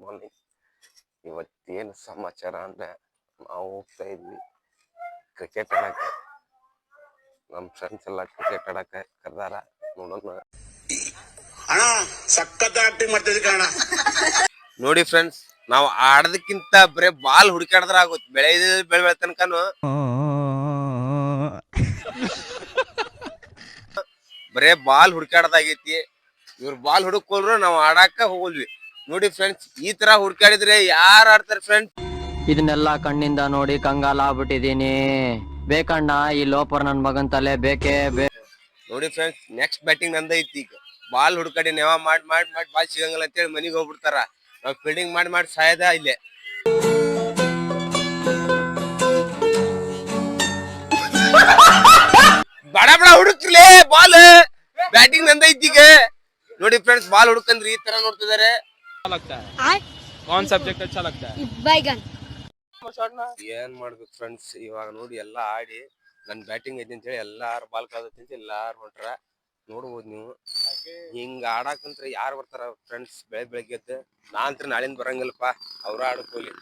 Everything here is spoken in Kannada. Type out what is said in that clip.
ಮಾರ್ನಿಂಗ್. ಇವತ್ತೇನು ಸಮಾಚಾರ ಅಂದ್ರೆ ನಾವು ಹೋಗ್ತಾ ಇದ್ವಿ ಕ್ರಿಕೆಟ್ ಆಡಕ್ಕೆ. ನಮ್ಮ ಫ್ರೆಂಡ್ಸ್ ಎಲ್ಲ ಕ್ರಿಕೆಟ್ ಆಡಕ್ಕೆ ಕರ್ದಾರ. ನೋಡೋಣ. ಅಣ್ಣ ಸಖತ್ ಆಕ್ಟಿಂಗ್ ಮಾಡ್ತಿದ್ವಿ ಕಣ. ನೋಡಿ ಫ್ರೆಂಡ್ಸ್, ನಾವು ಆಡೋದಕ್ಕಿಂತ ಬರೇ ಬಾಲ್ ಹುಡುಕಾಡಿದ್ರ ಆಗುತ್ತೆ. ಬೆಳೆ ತನಕನು ಬರೇ ಬಾಲ್ ಹುಡುಕಾಡೋದಾಗೈತಿ. ಇವ್ರ ಬಾಲ್ ಹುಡುಕೋಲ್ರು ನಾವು ಆಡಾಕ ಹೋಗಲ್ವಿ. ನೋಡಿ ಫ್ರೆಂಡ್ಸ್, ಈ ತರ ಹುಡುಕಾಡಿದ್ರೆ ಯಾರು ಆಡ್ತಾರೆ ಫ್ರೆಂಡ್ಸ್? ಇದನ್ನೆಲ್ಲಾ ಕಣ್ಣಿಂದ ನೋಡಿ ಕಂಗಾಲ ಆಗ್ಬಿಟ್ಟಿದೀನಿ. ಬೇಕಣ್ಣ ಈ ಲೋಪರ್ ನನ್ ಮಗನ್ ತಲೆ ಬೇಕೇ ನೋಡಿ ಫ್ರೆಂಡ್ಸ್, ನೆಕ್ಸ್ಟ್ ಬ್ಯಾಟಿಂಗ್ ನಂದೈತಿ. ಈಗ ಬಾಲ್ ಹುಡುಕಾಡಿ ನೆವ ಮಾಡಿ ಮಾಡಿ ಮಾಡಿ ಬಾಲ್ ಸಿಗಂಗಿಲ್ಲ ಅಂತೇಳಿ ಮನಿಗೆ ಹೋಗ್ಬಿಡ್ತಾರ. ನಾವು ಫೀಲ್ಡಿಂಗ್ ಮಾಡಿ ಮಾಡಿ ಸಾಯದ ಇಲ್ಲೇ. ಬಡ ಬಡ ಹುಡುಕ್ರಲೇ ಬಾಲ್. ಬ್ಯಾಟಿಂಗ್ ನಂದೈತಿ ಈಗ. ನೋಡಿ ಫ್ರೆಂಡ್ಸ್, ಬಾಲ್ ಹುಡುಕಂದ್ರಿ ಈ ತರ ನೋಡ್ತಿದಾರೆ. कौन सब्जेक्ट अच्छा लगता है? बैगन। ಏನ್ ಮಾಡ್ಬೇಕು ಫ್ರೆಂಡ್ಸ್, ಇವಾಗ ನೋಡಿ ಎಲ್ಲಾ ಆಡಿ ನನ್ ಬ್ಯಾಟಿಂಗ್ ಐತಿ ಅಂತ ಹೇಳಿ ಎಲ್ಲಾರು ಬಾಲ್ ಕಾದತಿ ಅಂತ ಎಲ್ಲಾರು ಹೊಂಟ್ರ. ನೋಡ್ಬೋದು ನೀವು. ಹಿಂಗ ಆಡಾಕಂತ್ರ ಯಾರು ಬರ್ತಾರ ಫ್ರೆಂಡ್ಸ್? ಬೆಳಗ್ಗೆ ಎದ್ದು ನಾ ಅಂತ್ರ ನಾಳಿಂದ ಬರಂಗಿಲ್ಲಪ್ಪ, ಅವ್ರ ಆಡಕ್ ಹೋಗ್ಲಿ.